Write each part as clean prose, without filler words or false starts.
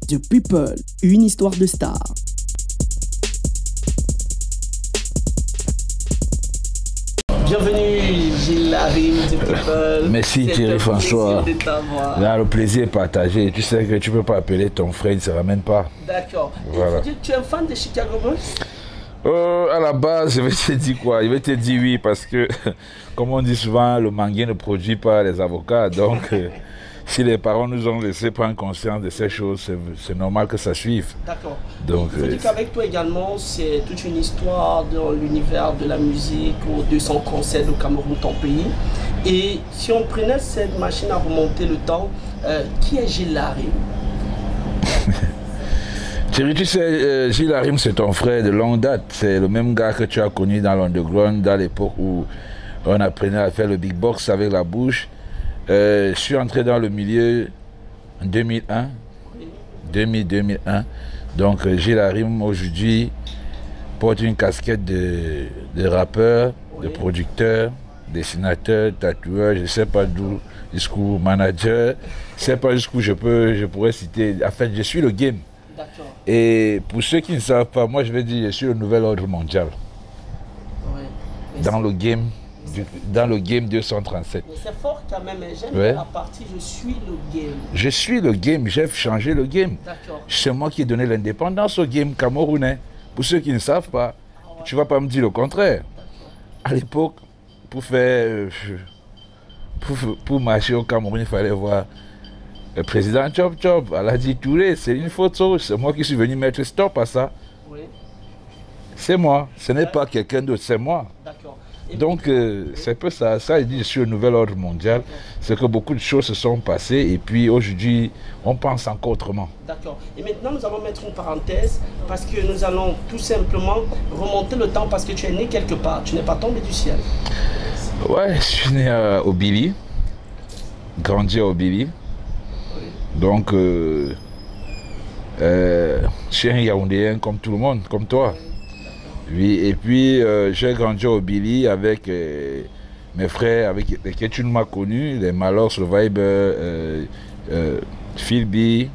The People, une histoire de star. Bienvenue Gilles Harim, The People. Merci Thierry François. Là, le plaisir est partagé. Tu sais que tu ne peux pas appeler ton frère, il ne se ramène pas. D'accord. Voilà. Il faut dire que tu es un fan de Chicago Bulls? À la base, je vais te dire quoi? Je vais te dire oui parce que, comme on dit souvent, le manguier ne produit pas les avocats. Donc, si les parents nous ont laissé prendre conscience de ces choses, c'est normal que ça suive. D'accord. Donc, il faut dire qu'avec toi également, c'est toute une histoire dans l'univers de la musique, aux 200 concerts au Cameroun, ton pays. Et si on prenait cette machine à remonter le temps, qui est Gilles Harim? Thierry, tu sais, Gilles Harim, c'est ton frère de longue date. C'est le même gars que tu as connu dans l'underground, dans l'époque où on apprenait à faire le big box avec la bouche. Je suis entré dans le milieu en 2001. 2001. Donc, Gilles Harim, aujourd'hui, porte une casquette de rappeur, de producteur, dessinateur, tatoueur, je ne sais pas d'où, jusqu'où manager. Je ne sais pas jusqu'où je pourrais citer. En fait, je suis le game. Et pour ceux qui ne savent pas, moi je vais dire, je suis le nouvel ordre mondial. Dans le game 237. Mais c'est fort quand même, j'aime la partie je suis le game. Je suis le game, j'ai changé le game. C'est moi qui ai donné l'indépendance au game camerounais. Pour ceux qui ne savent pas, tu ne vas pas me dire le contraire. À l'époque, pour marcher au Cameroun, il fallait voir le président Chop Chop, Alhaji Touré, c'est une photo. C'est moi qui suis venu mettre stop à ça. Oui. C'est moi, ce n'est pas quelqu'un d'autre, c'est moi. Donc, c'est un peu ça. Ça, il dit, je suis le nouvel ordre mondial. C'est que beaucoup de choses se sont passées et puis aujourd'hui, on pense encore autrement. D'accord. Et maintenant, nous allons mettre une parenthèse parce que nous allons tout simplement remonter le temps parce que tu es né quelque part. Tu n'es pas tombé du ciel. Ouais, je suis né à Obili, grandi à Obili. Donc, je suis un Yaoundéen comme tout le monde, comme toi. Oui, et puis j'ai grandi au Billy avec mes frères avec lesquels tu m'as connu, les Malors, le Viber, Philby,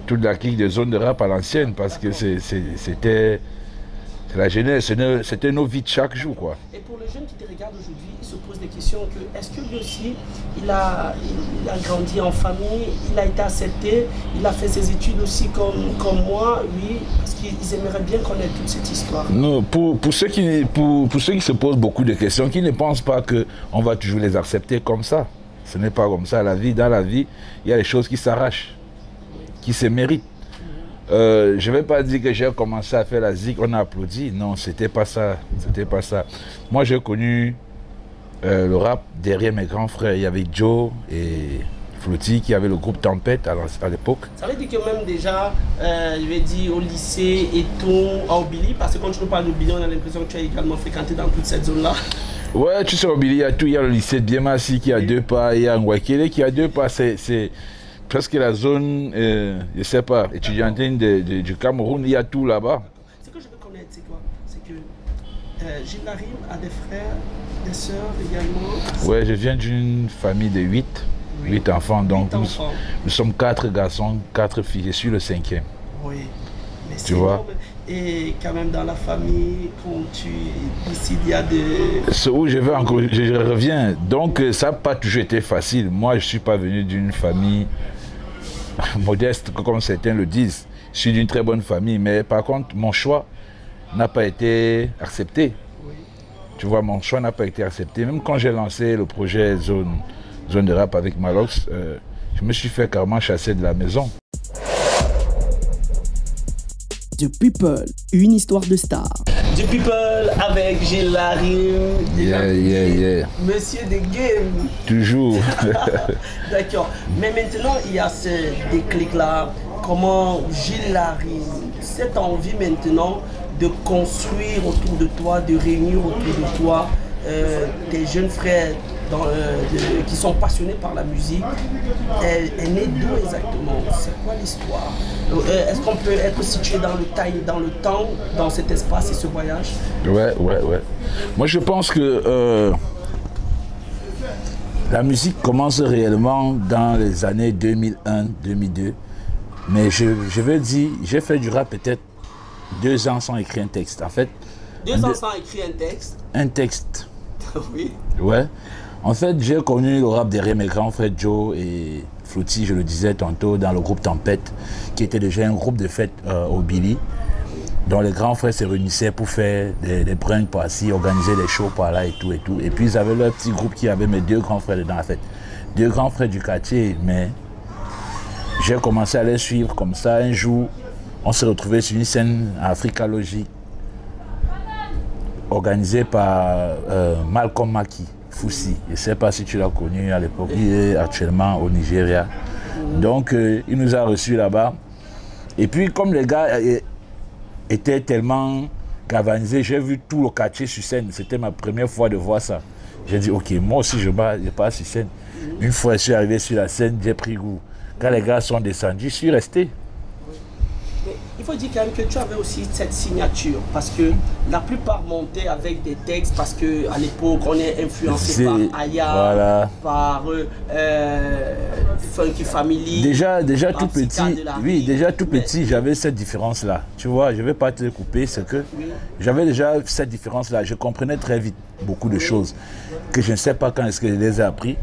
toute la clique de zone de rap à l'ancienne, parce que c'était la jeunesse, c'était nos vies de chaque jour, quoi. Et pour le jeune qui te regarde aujourd'hui, il se pose des questions que est-ce que lui aussi, il a grandi en famille, il a été accepté, il a fait ses études aussi comme moi, oui, parce qu'ils aimeraient bien connaître toute cette histoire. Non, pour ceux qui se posent beaucoup de questions, qui ne pensent pas qu'on va toujours les accepter comme ça. Ce n'est pas comme ça. Dans la vie, il y a des choses qui s'arrachent, qui se méritent. Je ne vais pas dire que j'ai commencé à faire la zik, on a applaudi. Non, c'était pas ça. C'était pas ça. Moi, j'ai connu le rap derrière mes grands frères. Il y avait Joe et Flotty qui avait le groupe Tempête à l'époque. Ça veut dire que même déjà, je vais dire au lycée et tout, à Obili, parce que quand tu nous parles d'Obili, on a l'impression que tu as également fréquenté dans toute cette zone-là. Ouais, tu sais, Obili, il y a tout. Il y a le lycée de Biémassi qui a 2 pas, il y a Nwakele qui a 2 pas. C'est presque la zone, je ne sais pas, étudiantine du Cameroun, il y a tout là-bas. Ce que je veux connaître, c'est quoi? C'est que Gilles Harim a des frères, des sœurs également. Ouais, je viens d'une famille de 8 enfants, donc nous sommes 4 garçons, 4 filles, je suis le 5e. Oui, mais tu vois? Et quand même dans la famille, quand tu décides, il y a des... C'est où je vais encore, je reviens. Donc ça n'a pas toujours été facile. Moi, je ne suis pas venu d'une famille modeste, comme certains le disent. Je suis d'une très bonne famille, mais par contre, mon choix n'a pas été accepté. Oui. Tu vois, mon choix n'a pas été accepté. Même quand j'ai lancé le projet Zone de rap avec Malox, je me suis fait carrément chasser de la maison. The People, une histoire de star. The People avec Gilles Harim, Monsieur de Game. Toujours. D'accord. Mais maintenant, il y a ce déclic-là. Comment Gilles Harim, cette envie maintenant de construire autour de toi, de réunir autour de toi tes jeunes frères qui sont passionnés par la musique, est née d'où exactement? C'est quoi l'histoire? Est-ce qu'on peut être situé dans le temps, dans cet espace et ce voyage? Ouais. Moi, je pense que la musique commence réellement dans les années 2001-2002 Mais je veux dire, j'ai fait du rap peut-être 2 ans sans écrire un texte. En fait, 2 ans sans écrire un texte? Un texte. Oui. Ouais. En fait, j'ai connu le rap derrière mes grands frères Joe et Flouty, je le disais tantôt, dans le groupe Tempête, qui était déjà un groupe de fête au Billy, dont les grands frères se réunissaient pour faire des brunchs par-ci, organiser des shows par-là et tout et tout. Et puis ils avaient leur petit groupe qui avait mes 2 grands frères dedans, en fait. 2 grands frères du quartier, mais j'ai commencé à les suivre comme ça. Un jour, on s'est retrouvés sur une scène à Africa Logic, organisée par Malcolm Maki. Foussi, je ne sais pas si tu l'as connu à l'époque, il est actuellement au Nigeria. Donc il nous a reçus là-bas. Et puis comme les gars étaient tellement galvanisés, j'ai vu tout le quartier sur scène. C'était ma première fois de voir ça. J'ai dit ok, moi aussi je passe sur scène. Une fois je suis arrivé sur la scène, j'ai pris goût. Quand les gars sont descendus, je suis resté. Mais il faut dire quand même que tu avais aussi cette signature, parce que la plupart montaient avec des textes, parce qu'à l'époque, on est influencé par Aya, voilà, par Funky Family. Déjà tout petit, oui, déjà tout petit, j'avais cette différence-là. Tu vois, je ne vais pas te couper, c'est que j'avais déjà cette différence-là. Je comprenais très vite beaucoup de choses que je ne sais pas quand est-ce que je les ai appris.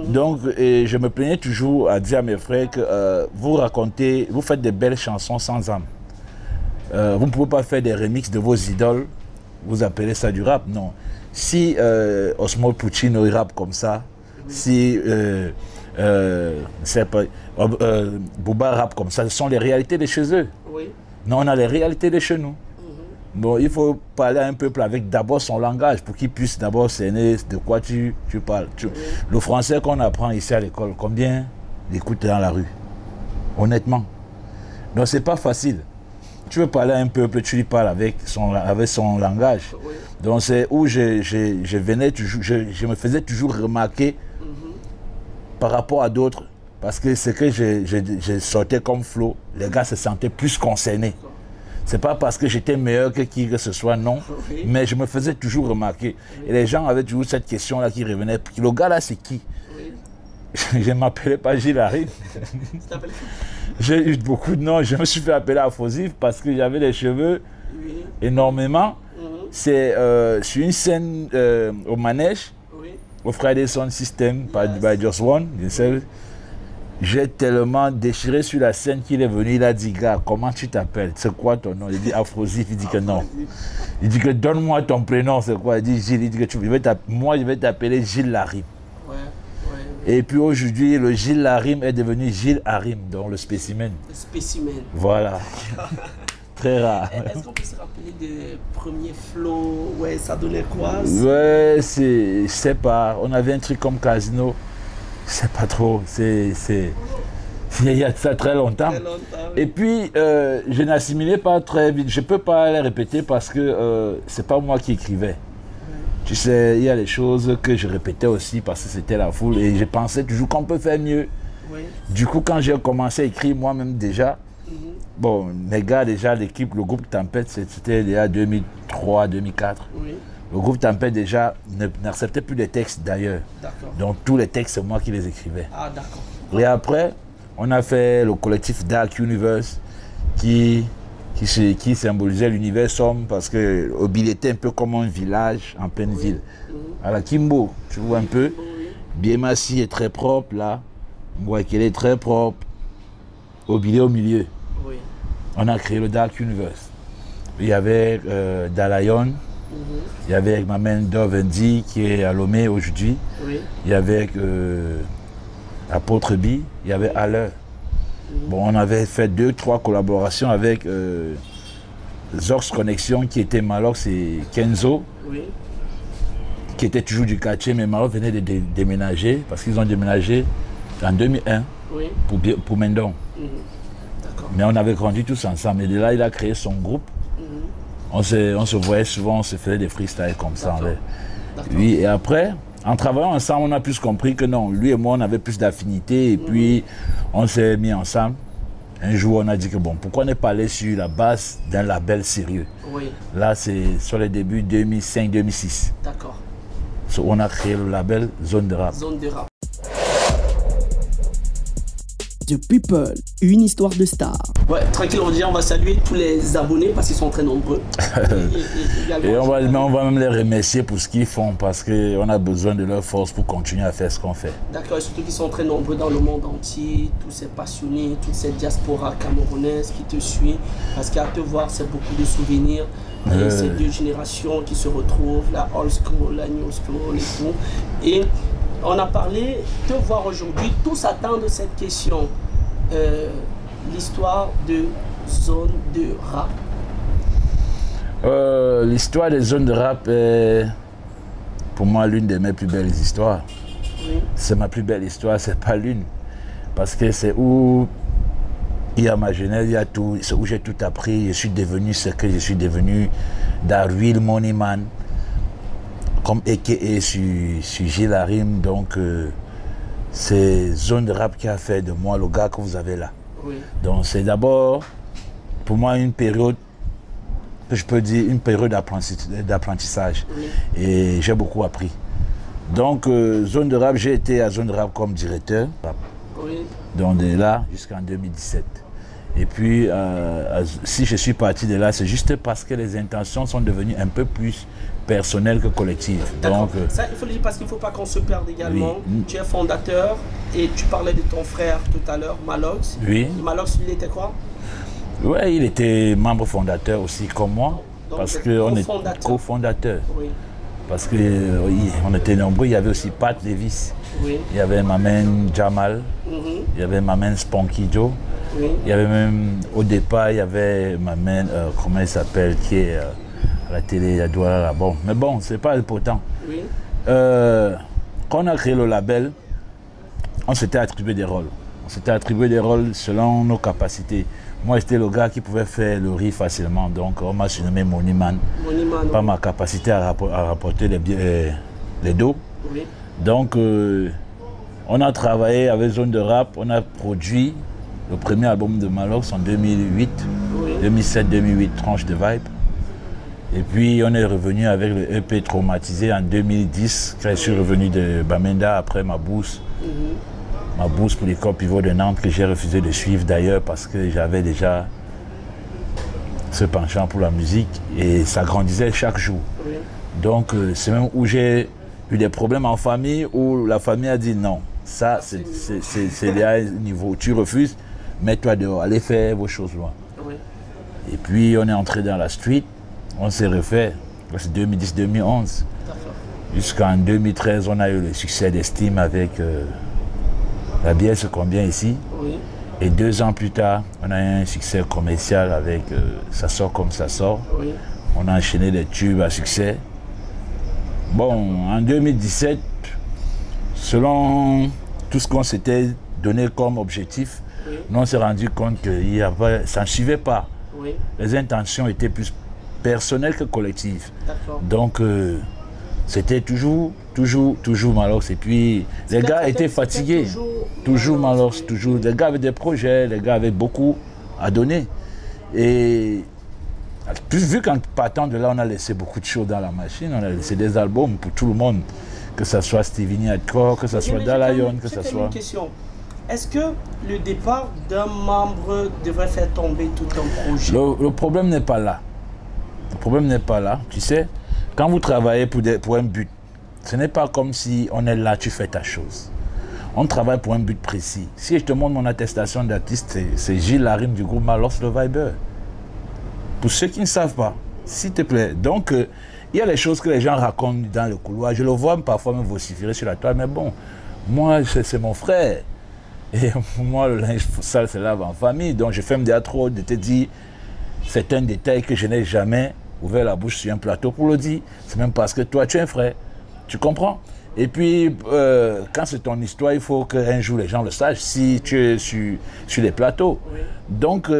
Donc, je me plaignais toujours à dire à mes frères que vous faites des belles chansons sans âme. Vous ne pouvez pas faire des remixes de vos idoles, vous appelez ça du rap, non. Si Osmo Puccino rappe comme ça, si Booba rappe comme ça, ce sont les réalités de chez eux. Oui. Non, on a les réalités de chez nous. Bon, il faut parler à un peuple avec d'abord son langage pour qu'il puisse d'abord cerner de quoi tu parles. Le français qu'on apprend ici à l'école, combien l'écoute dans la rue? Honnêtement. Donc c'est pas facile. Tu veux parler à un peuple, tu lui parles avec son langage. Donc c'est où je venais toujours, je me faisais toujours remarquer par rapport à d'autres. Parce que ce que je sortais comme flow, les gars se sentaient plus concernés. C'est pas parce que j'étais meilleur que qui que ce soit, non. Oui. Mais je me faisais toujours remarquer. Oui. Et les gens avaient toujours cette question-là qui revenait. Le gars là, c'est qui? Oui. Je ne m'appelais pas Gilles Harim. J'ai eu beaucoup de noms. Je me suis fait appeler Afrosif parce que j'avais les cheveux énormément. C'est sur une scène au manège, au Friday Sound System, by Just One. J'ai tellement déchiré sur la scène qu'il est venu, il a dit, gars, comment tu t'appelles? C'est quoi ton nom? Il dit Afrosif, il dit que non. Il dit que donne-moi ton prénom, c'est quoi? Il dit Gilles, il dit que moi je vais t'appeler Gilles Harim. Et puis aujourd'hui, le Gilles Harim est devenu Gilles Harim, donc le spécimen. Le spécimen. Voilà. Très rare. Est-ce qu'on peut se rappeler des premiers flows? Ouais, ça donnait quoi? Ouais, je sais pas. On avait un truc comme Casino. Je sais pas trop, il y a ça très longtemps. Oui. Et puis, je n'assimilais pas très vite. Je ne peux pas les répéter parce que c'est pas moi qui écrivais. Tu sais, il y a des choses que je répétais aussi parce que c'était la foule et je pensais toujours qu'on peut faire mieux. Oui. Du coup, quand j'ai commencé à écrire moi-même déjà, bon, mes gars déjà, l'équipe, le groupe Tempête, c'était déjà 2003, 2004. Oui. Le groupe Tempête déjà n'acceptait plus les textes d'ailleurs. Donc tous les textes, c'est moi qui les écrivais. Ah, d'accord. Et après, on a fait le collectif Dark Universe qui symbolisait l'univers sombre parce que Obil était un peu comme un village en pleine ville. À la Kimbo, tu vois un peu. Biemassi est très propre là. Mwakele est très propre. Obil est au milieu. Oui. On a créé le Dark Universe. Il y avait Dalayon. Il y avait ma main Dovendi qui est à Lomé aujourd'hui. Oui. Il y avait Apôtre B, il y avait Haller. Bon, on avait fait 2-3 collaborations avec Zox Connexion qui était Malox et Kenzo, qui était toujours du quartier, mais Malox venait de déménager parce qu'ils ont déménagé en 2001 pour Mendon. Mais on avait grandi tous ensemble et de là il a créé son groupe. On se voyait souvent, on se faisait des freestyles comme ça. Oui, et après, en travaillant ensemble, on a plus compris que non, lui et moi, on avait plus d'affinité. Et puis, on s'est mis ensemble. Un jour, on a dit que bon, pourquoi ne pas aller sur la base d'un label sérieux? Oui. Là, c'est sur les débuts 2005-2006. D'accord. On a créé le label Zone de Rap. Zone de Rap. The People, une histoire de star. Ouais, tranquille, on va saluer tous les abonnés parce qu'ils sont très nombreux. Et on va même les remercier pour ce qu'ils font parce qu'on a besoin de leur force pour continuer à faire ce qu'on fait. D'accord, et surtout qu'ils sont très nombreux dans le monde entier, tous ces passionnés, toute cette diaspora camerounaise qui te suit. Parce qu'à te voir, c'est beaucoup de souvenirs. Et ces deux générations qui se retrouvent, la old school, la new school et tout. Et on a parlé, te voir aujourd'hui, tous attendent cette question. L'histoire de Zone de Rap. L'histoire des zones de rap est pour moi l'une de mes plus belles histoires. Oui. C'est ma plus belle histoire, c'est pas l'une. Parce que c'est où il y a ma jeunesse, il y a tout, c'est où j'ai tout appris. Je suis devenu ce que je suis devenu, Darwin Moneyman, comme a.k.a. sur Gilles Harim. Donc c'est Zone de Rap qui a fait de moi le gars que vous avez là. Oui. Donc c'est d'abord pour moi une période que je peux dire une période d'apprentissage. Oui. Et j'ai beaucoup appris. Donc Zone de Rap, j'ai été à Zone de Rap comme directeur. Oui. Donc de là jusqu'en 2017. Et puis si je suis parti de là, c'est juste parce que les intentions sont devenues un peu plus personnelles que collectives. Donc ça, il faut le dire parce qu'il ne faut pas qu'on se perde également. Oui. Tu es fondateur et tu parlais de ton frère tout à l'heure, Malox. Oui. Malox, il était quoi? Ouais, il était membre fondateur aussi comme moi. Donc, Parce qu'on est cofondateur. Oui. Parce qu'on était nombreux, il y avait aussi Pat Davis. Oui. Il y avait Mamen Jamal. Mhm. Il y avait Mamen Spanky Joe. Oui. Il y avait même, au départ, il y avait Mamen, comment il s'appelle, qui est à la télé, à Douala. Bon, mais bon, c'est pas important. Oui. Quand on a créé le label, on s'était attribué des rôles. On s'était attribué des rôles selon nos capacités. Moi, j'étais le gars qui pouvait faire le riz facilement, donc on m'a surnommé Moneyman. Moneyman. Par ma capacité à rapporter les dos. Oui. Donc, on a travaillé avec Zone de Rap, on a produit le premier album de Malox en 2008, Oui. 2007-2008, Tranche de Vibe. Et puis, on est revenu avec le EP Traumatisé en 2010, quand je suis revenu de Bamenda après ma bourse. Ma bourse pour l'école pivot de Nantes que j'ai refusé de suivre d'ailleurs parce que j'avais déjà ce penchant pour la musique et ça grandissait chaque jour. Oui. Donc c'est même où j'ai eu des problèmes en famille où la famille a dit non, ça c'est là un niveau, tu refuses, mets-toi dehors, allez faire vos choses loin. Oui. Et puis on est entré dans la street, on s'est refait, c'est 2010-2011. D'accord. Jusqu'en 2013, on a eu le succès d'Estime avec La bière se combien ici. Oui. Et 2 ans plus tard, on a eu un succès commercial avec Ça sort comme ça sort. Oui. On a enchaîné des tubes à succès. Bon, en 2017, selon tout ce qu'on s'était donné comme objectif, Oui. nous on s'est rendu compte que ça ne suivait pas. Oui. Les intentions étaient plus personnelles que collectives. D'accord. Donc, c'était toujours Malox. Et puis, les gars étaient fatigués. Toujours Malox, toujours. Les gars avaient des projets, les gars avaient beaucoup à donner. Et vu qu'en partant de là, on a laissé beaucoup de choses dans la machine, on a laissé des albums pour tout le monde, que ce soit Stevie Hardcore, que ce soit Dalayon, que ce soit... Une question. Est-ce que le départ d'un membre devrait faire tomber tout un projet? Le problème n'est pas là. Le problème n'est pas là, tu sais. Quand vous travaillez pour un but, ce n'est pas comme si on est là, tu fais ta chose. On travaille pour un but précis. Si je te montre mon attestation d'artiste, c'est Gilles Harim du groupe Malox le Viber. Pour ceux qui ne savent pas, s'il te plaît. Donc, il y a les choses que les gens racontent dans le couloir. Je le vois parfois me vociférer sur la toile, mais bon, moi, c'est mon frère. Et moi, le linge sale se lave en famille. Donc, je fais me dire trop de te dire certains détails que je n'ai jamais ouvert la bouche sur un plateau pour le dire. C'est même parce que toi, tu es un frère. Tu comprends? Et puis, quand c'est ton histoire, il faut qu'un jour les gens le sachent si tu es sur les plateaux. Oui. Donc,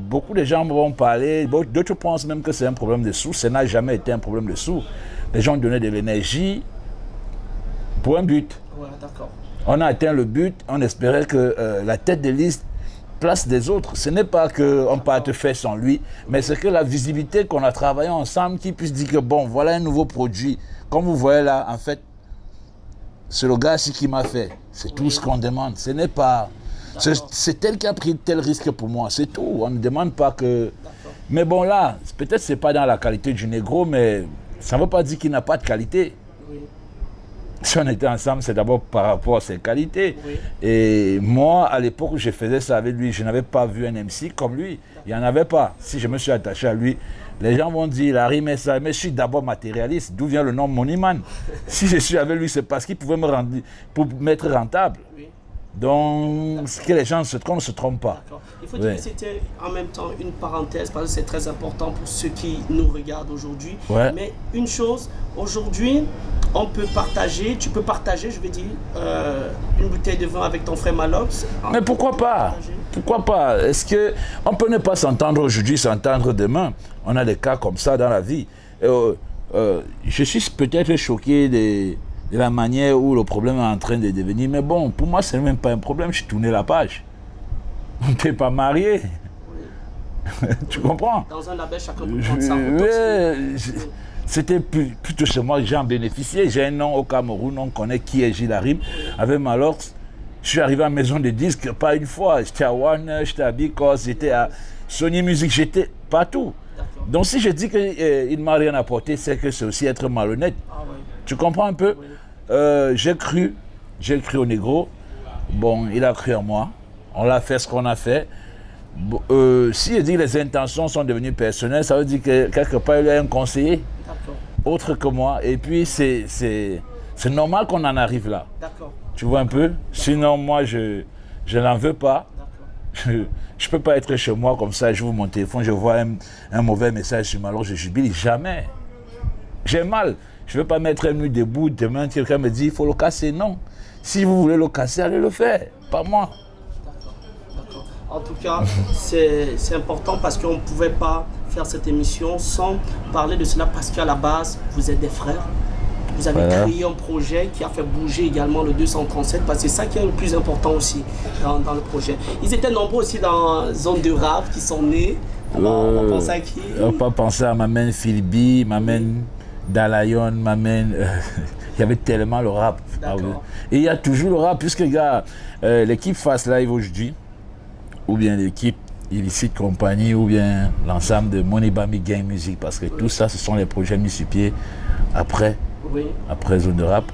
beaucoup de gens vont parler. D'autres pensent même que c'est un problème de sous. Ça n'a jamais été un problème de sous. Les gens donnaient de l'énergie pour un but. Voilà, d'accord. On a atteint le but. On espérait que la tête de liste place des autres. Ce n'est pas qu'on parte faire sans lui, mais c'est que la visibilité qu'on a travaillé ensemble qui puisse dire que bon, voilà un nouveau produit. Comme vous voyez là, en fait, c'est le gars qui m'a fait. C'est tout ce qu'on demande. Ce n'est pas C'est elle qui a pris tel risque pour moi, c'est tout. On ne demande pas que... Mais bon là, peut-être c'est pas dans la qualité du négro, mais ça ne veut pas dire qu'il n'a pas de qualité. Oui. Si on était ensemble, c'est d'abord par rapport à ses qualités. Oui. Et moi, à l'époque où je faisais ça avec lui, je n'avais pas vu un MC comme lui. Il n'y en avait pas. Si je me suis attaché à lui, les gens vont dire, il a rimé ça. Mais je suis d'abord matérialiste. D'où vient le nom Moneyman? Si je suis avec lui, c'est parce qu'il pouvait me rendre, pour m'être rentable. Oui. Donc, ce que les gens se trompent, ne se trompent pas. Il faut dire que c'était en même temps une parenthèse parce que c'est très important pour ceux qui nous regardent aujourd'hui. Ouais. Mais une chose, aujourd'hui, on peut partager, tu peux partager, je vais dire, une bouteille de vin avec ton frère Malox. Mais pourquoi pas? Pourquoi pas? Est-ce qu'on peut ne pas s'entendre aujourd'hui, s'entendre demain? On a des cas comme ça dans la vie. Je suis peut-être choqué de la manière où le problème est en train de devenir. Mais bon, pour moi, ce n'est même pas un problème. Je tournais la page. On n'était pas mariés. Oui. Tu comprends? Dans un label, chacun peut prendre sa route. C'était plutôt chez moi que j'en bénéficiais. J'ai un nom au Cameroun, on connaît qui est Gilles Harim. Avec Malox, je suis arrivé à la maison de disques pas une fois. J'étais à One, j'étais à Bicos, j'étais à Sony Music, j'étais partout. Donc si je dis qu'il ne m'a rien apporté, c'est que c'est aussi être malhonnête. Ah, oui. Tu comprends un peu? Oui. J'ai cru au négro. Bon, il a cru en moi. On l'a fait ce qu'on a fait. Si je dis que les intentions sont devenues personnelles, ça veut dire que quelque part il y a un conseiller autre que moi. Et puis c'est normal qu'on en arrive là. Tu vois un peu? Sinon moi je n'en veux pas. Je ne peux pas être chez moi comme ça, je ouvre mon téléphone, je vois un mauvais message sur moi, alors je jubile. Jamais. J'ai mal. Je ne veux pas mettre un nu debout, demain quelqu'un me dit il faut le casser. Non. Si vous voulez le casser, allez le faire. Pas moi. En tout cas, c'est important parce qu'on ne pouvait pas faire cette émission sans parler de cela parce qu'à la base, vous êtes des frères. Vous avez créé un projet qui a fait bouger également le 237 parce que c'est ça qui est le plus important aussi dans le projet. Ils étaient nombreux aussi dans la zone de rap qui sont nés. On pense à qui? On peut penser à Mamen Philby, Mamen Dalayon, Mamen... il y avait tellement le rap. Et il y a toujours le rap puisque l'équipe Fast Live aujourd'hui, ou bien l'équipe Illicite Company, ou bien l'ensemble de Money Bami Gang Music, parce que tout ça, ce sont les projets mis sur pied après Zone de Rap.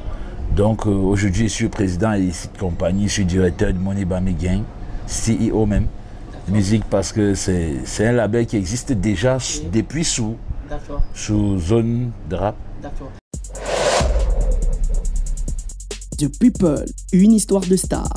Donc aujourd'hui, je suis le président Illicite Company, je suis directeur de Money Bami Gang, CEO même, musique, parce que c'est un label qui existe déjà depuis sous Zone de Rap. The People, une histoire de star.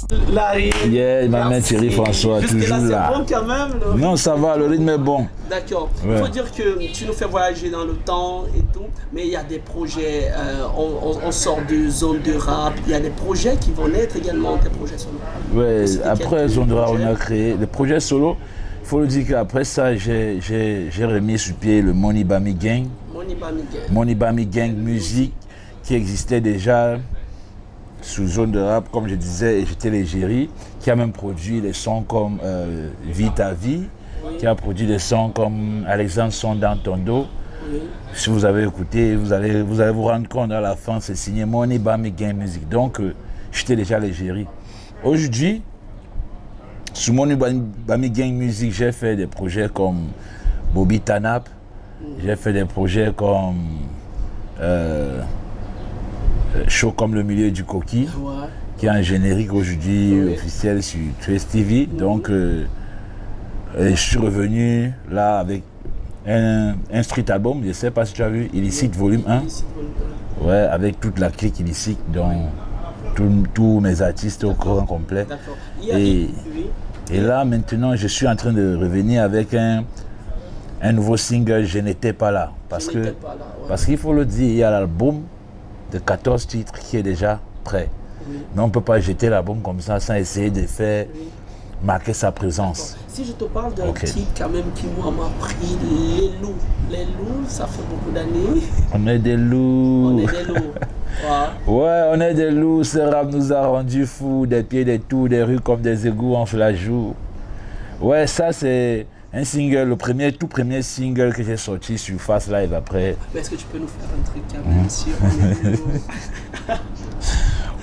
Yeah, ma main Thierry François, toujours là. C'est bon quand même. Non, ça va, le rythme est bon. D'accord. Il faut dire que tu nous fais voyager dans le temps et tout, mais il y a des projets, on sort de zone de rap, il y a des projets qui vont naître également, des projets solo. Oui, après zone de rap, on a créé des projets solo. Il faut le dire qu'après ça, j'ai remis sur pied le Money Bami Gang. Money Bami Gang Music, qui existait déjà sous zone de rap, comme je disais, et j'étais l'égérie, qui a même produit des sons comme Vie ta vie, qui a produit des sons comme Alexandre Son dans ton dos. Si vous avez écouté, vous allez vous rendre compte à la fin, c'est signé Money Bami Gang Music. Donc, j'étais déjà l'égérie. Aujourd'hui, sous Money Bami Gang Music, j'ai fait des projets comme Bobby Tanap, j'ai fait des projets comme Chaud comme le milieu du coquille, qui est un générique aujourd'hui officiel sur Trace TV. Donc, je suis revenu là avec un street album, je ne sais pas si tu as vu, Illicite Volume 1. Ouais, avec toute la clique Illicite, dont tous mes artistes au courant complet. Et là, maintenant, je suis en train de revenir avec un nouveau single, Je n'étais pas là. Parce qu'il faut le dire, il y a l'album de 14 titres qui est déjà prêt. Mais on ne peut pas jeter l'album comme ça sans essayer de faire marquer sa présence. Si je te parle d'un titre quand même qui m'a pris, Les Loups. Les Loups, ça fait beaucoup d'années. On est des loups. On est des loups. Ouais, on est des loups. Ce rap nous a rendus fous. Des pieds, des tours, des rues comme des égouts, on se la joue. Ouais, ça c'est un single, le tout premier single que j'ai sorti sur Fast Live après. Mais est-ce que tu peux nous faire un truc, bien sûr, on est des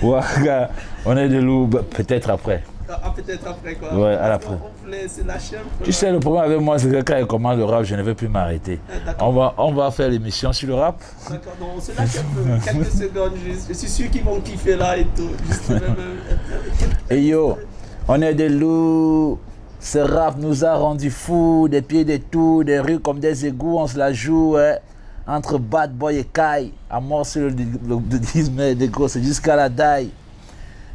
loups. Ouais, on est des loups, peut-être après. Ah, peut-être après quoi. Ouais, à l'après. On voulait se lâcher un peu. Tu sais, le problème avec moi, c'est que quand il commence le rap, je ne vais plus m'arrêter. On va faire l'émission sur le rap. D'accord, donc on se lâche un peu. Quelques secondes juste. Je suis sûr qu'ils vont kiffer là et tout. Juste même, Et yo, on est des loups. Ce rap nous a rendus fous, des pieds, des tours, des rues comme des égouts, on se la joue, ouais. Entre Bad Boy et Kai, amorce le disme des gros, c'est jusqu'à la daille.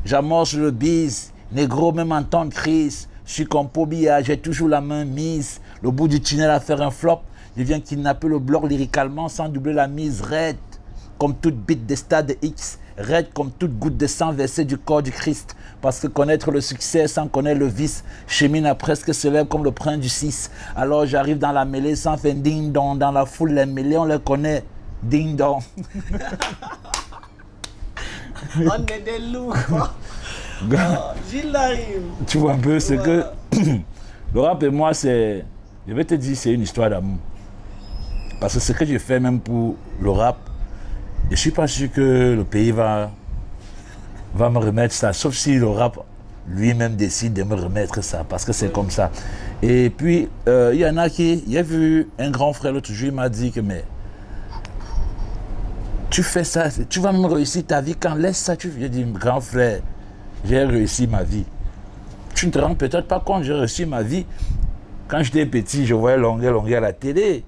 J'amorce le bise, négro même en temps de crise. Je suis comme Pobia, j'ai toujours la main mise. Le bout du tunnel à faire un flop, je viens kidnapper le bloc lyricalement sans doubler la mise raide. Comme toute bite des stades X, raide comme toute goutte de sang versée du corps du Christ. Parce que connaître le succès sans connaître le vice, chemine à presque célèbre comme le prince du 6. Alors j'arrive dans la mêlée sans faire ding dong. Dans la foule, les mêlées, on les connaît. Ding dong. on est des loups. Gilles Larim. Tu vois un peu, c'est que le rap et moi, c'est, je vais te dire, c'est une histoire d'amour. Parce que ce que j'ai fait même pour le rap, je ne suis pas sûr que le pays va me remettre ça, sauf si le rap lui-même décide de me remettre ça, parce que c'est comme ça. Et puis, il y en a qui, il a vu un grand frère l'autre jour, il m'a dit que, mais tu fais ça, tu vas même réussir ta vie quand laisse ça. Je dis, grand frère, j'ai réussi ma vie. Tu ne te rends peut-être pas compte, j'ai réussi ma vie. Quand j'étais petit, je voyais Longuet à la télé.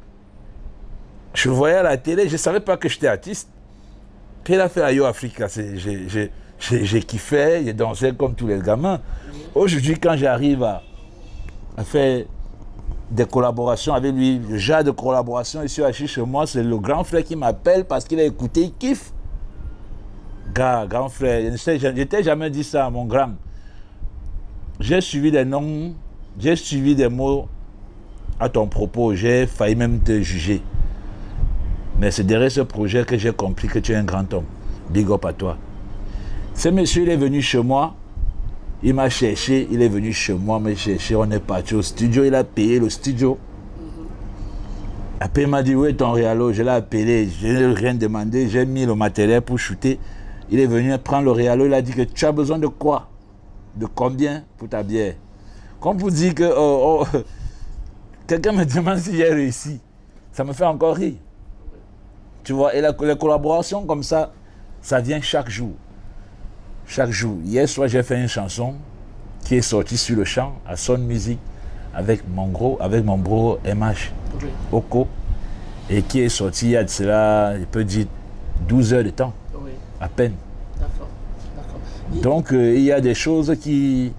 Je voyais à la télé, je ne savais pas que j'étais artiste. Qu'il a fait à Yo Africa, j'ai kiffé, j'ai dansé comme tous les gamins. Aujourd'hui, quand j'arrive à faire des collaborations avec lui, le genre de collaboration ici assis chez moi, c'est le grand frère qui m'appelle parce qu'il a écouté, il kiffe. Grand frère, je t'ai jamais dit ça, mon grand. J'ai suivi des noms, j'ai suivi des mots à ton propos, j'ai failli même te juger. Mais c'est derrière ce projet que j'ai compris que tu es un grand homme. Big up à toi. Ce monsieur, il est venu chez moi, il m'a cherché, il est venu chez moi me chercher, on est parti au studio, il a payé le studio. Après, il m'a dit, où est ton réalo? Je l'ai appelé, je n'ai rien demandé, j'ai mis le matériel pour shooter. Il est venu prendre le réalo, il a dit que tu as besoin de quoi? De combien pour ta bière? Comme pour dire que quelqu'un me demande si j'ai réussi, ça me fait encore rire. Tu vois, et les collaborations comme ça, ça vient chaque jour. Chaque jour. Hier soir, j'ai fait une chanson qui est sortie sur le champ, à Son Music, avec mon bro MH, Oko, et qui est sortie il y a de cela, il peut dire, 12 heures de temps, à peine. D'accord. Donc, il y a des choses qui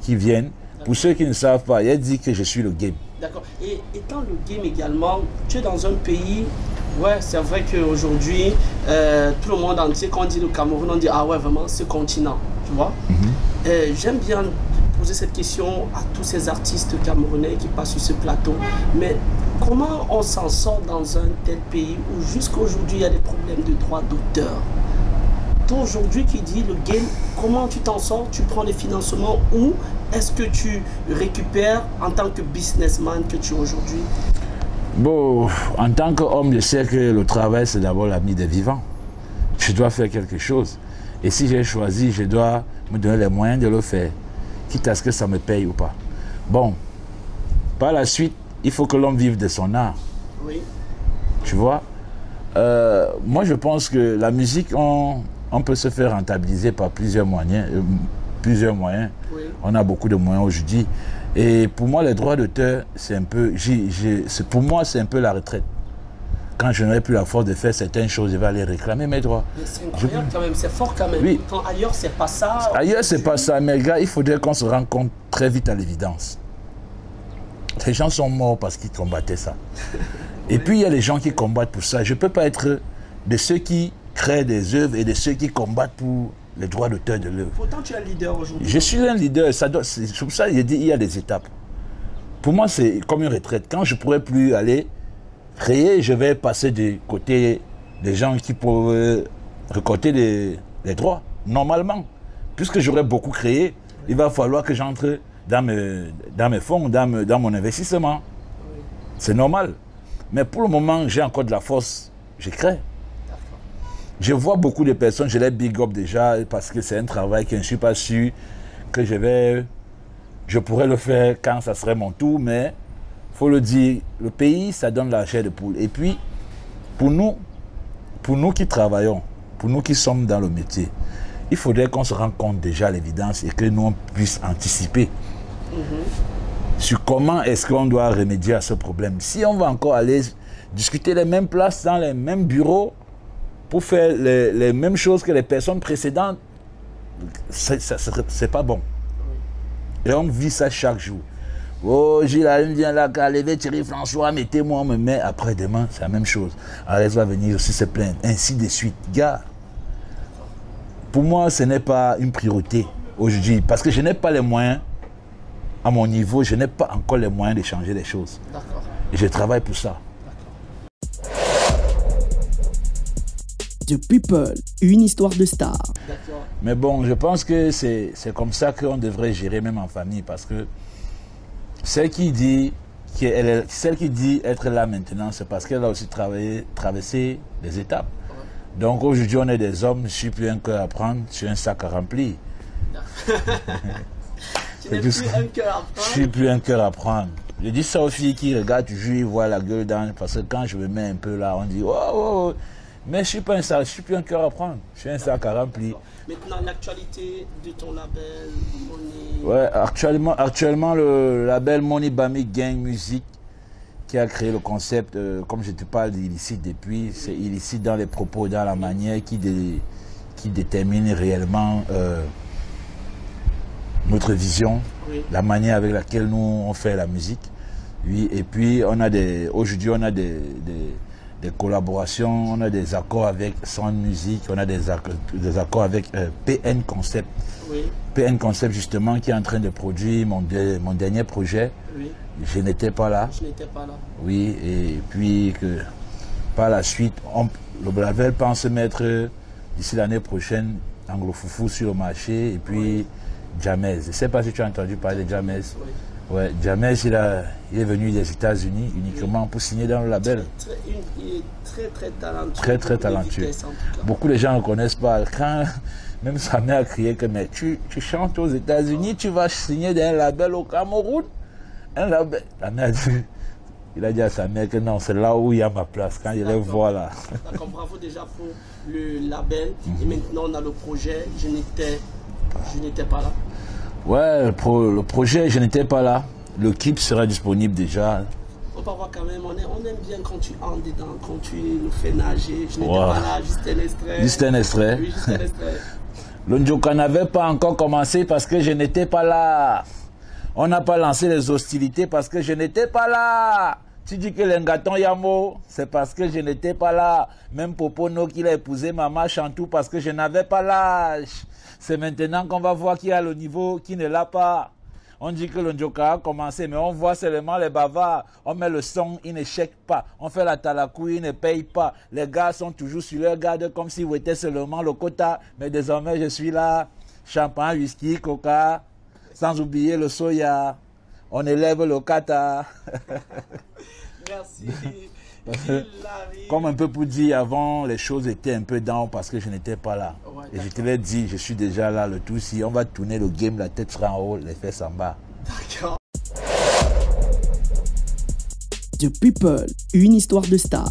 viennent. Pour ceux qui ne savent pas, il a dit que je suis le game. D'accord. Et étant le game également, tu es dans un pays, ouais, c'est vrai qu'aujourd'hui, tout le monde entier, quand on dit le Cameroun, on dit, ah ouais, vraiment, ce continent, tu vois. J'aime bien poser cette question à tous ces artistes camerounais qui passent sur ce plateau. Mais comment on s'en sort dans un tel pays où jusqu'à aujourd'hui, il y a des problèmes de droits d'auteur? Toi, aujourd'hui, qui dit le game, comment tu t'en sors? Tu prends des financements où est-ce que tu récupères en tant que businessman que tu es aujourd'hui? Bon, en tant qu'homme, je sais que le travail, c'est d'abord l'ami des vivants. Je dois faire quelque chose. Et si j'ai choisi, je dois me donner les moyens de le faire, quitte à ce que ça me paye ou pas. Bon, par la suite, il faut que l'homme vive de son art. Oui. Tu vois, moi, je pense que la musique, on peut se faire rentabiliser par plusieurs moyens. Oui. On a beaucoup de moyens aujourd'hui. Et pour moi, les droits d'auteur, c'est un peu, pour moi, c'est un peu la retraite. Quand je n'aurai plus la force de faire certaines choses, je vais aller réclamer mes droits. C'est incroyable quand même, c'est fort quand même. Oui. Quand ailleurs, c'est pas ça. Ailleurs, c'est pas ça. Mais gars, il faudrait qu'on se rende compte très vite à l'évidence. Les gens sont morts parce qu'ils combattaient ça. Et puis, il y a les gens qui combattent pour ça. Je ne peux pas être de ceux qui créent des œuvres et de ceux qui combattent pour les droits d'auteur de l'œuvre. Pourtant, tu es un leader aujourd'hui. Je suis un leader. C'est pour ça que j'ai dit il y a des étapes. Pour moi, c'est comme une retraite. Quand je ne pourrai plus aller créer, je vais passer du côté des gens qui peuvent récolter les droits, normalement. Puisque j'aurais beaucoup créé, il va falloir que j'entre dans mes fonds, dans mon investissement. Oui. C'est normal. Mais pour le moment, j'ai encore de la force, je crée. Je vois beaucoup de personnes, je les big up déjà, parce que c'est un travail que je ne suis pas sûr que je vais Je pourrais le faire quand ça serait mon tour, mais il faut le dire, le pays, ça donne la chair de poule. Et puis, pour nous qui travaillons, pour nous qui sommes dans le métier, il faudrait qu'on se rende compte déjà à l'évidence et que nous on puisse anticiper sur comment est-ce qu'on doit remédier à ce problème. Si on va encore aller discuter les mêmes places dans les mêmes bureaux pour faire les mêmes choses que les personnes précédentes, c'est pas bon. Et on vit ça chaque jour. Oh, Gilles Harim vient là, lever Thierry François, mettez-moi, on me met. Après-demain, c'est la même chose. Alors, elle va venir aussi se plaindre. Ainsi de suite. Gars, pour moi, ce n'est pas une priorité aujourd'hui. Parce que je n'ai pas les moyens, à mon niveau, je n'ai pas encore les moyens de changer les choses. D'accord. Et je travaille pour ça. The People, une histoire de star. D'accord. Mais bon, je pense que c'est comme ça qu'on devrait gérer même en famille. Parce que celle qui dit être là maintenant, c'est parce qu'elle a aussi traversé les étapes. Ouais. Donc aujourd'hui, on est des hommes, je ne suis plus un cœur à prendre, je suis un sac à remplir. Tu n'es plus un cœur à prendre. Je ne suis plus un cœur à prendre. Je dis ça aux filles qui regardent toujours, ils voient la gueule dans. Parce que quand je me mets un peu là, on dit oh, oh. Mais je ne suis pas un sac, je ne suis plus un cœur à prendre, je suis un sac à remplir. Maintenant, l'actualité de ton label, Money. Ouais, actuellement le label Money Bami Gang Music qui a créé le concept, comme je te parle d'illicite depuis, c'est illicite dans les propos, dans la manière qui détermine réellement notre vision, oui. La manière avec laquelle nous on fait la musique. Oui, et puis aujourd'hui on a des collaborations, on a des accords avec Sound Music, on a des accords avec PN Concept. Oui. PN Concept justement qui est en train de produire mon dernier projet. Oui. Je n'étais pas là. Je n'étais pas là. Oui, et puis que par la suite, le label pense mettre d'ici l'année prochaine Anglo Foufou sur le marché et puis oui. Jamez. Je ne sais pas si tu as entendu parler de Jamez. Oui. Ouais, Jamez, il est venu des États-Unis uniquement pour signer dans le label. Il est très talentueux. Très talentueux. Beaucoup de gens ne connaissent pas. Quand même sa mère a crié que mais tu chantes aux États-Unis, tu vas signer dans un label au Cameroun. Un label. La mère il a dit à sa mère que non, c'est là où il y a ma place. Quand il les voit là. D'accord, bravo déjà pour le label. Et maintenant on a le projet. Je n'étais pas là. Ouais, le projet, je n'étais pas là. Le clip sera disponible déjà. On peut voir quand même, on aime bien quand tu entres dedans, quand tu nous fais nager. Je n'étais pas là, juste un extrait. Juste un extrait. Oui, juste un extrait. Le Njoka n'avait pas encore commencé parce que je n'étais pas là. On n'a pas lancé les hostilités parce que je n'étais pas là. Tu dis que l'Engaton Yamo, c'est parce que je n'étais pas là. Même Popono qui l'a épousé Maman Chantou parce que je n'avais pas l'âge. C'est maintenant qu'on va voir qui a le niveau, qui ne l'a pas. On dit que le Njoka a commencé, mais on voit seulement les bavards. On met le son, il ne chèque pas. On fait la talakou, il ne paye pas. Les gars sont toujours sur leur garde comme s'ils étaient seulement le quota. Mais désormais, je suis là. Champagne, whisky, coca. Sans oublier le soya. On élève le kata. Merci. Comme un peu pour dire, avant, les choses étaient un peu down parce que je n'étais pas là. Ouais, et je te l'ai dit, je suis déjà là, le tout. Si on va tourner le game, la tête sera en haut, les fesses en bas. D'accord. The People, une histoire de star.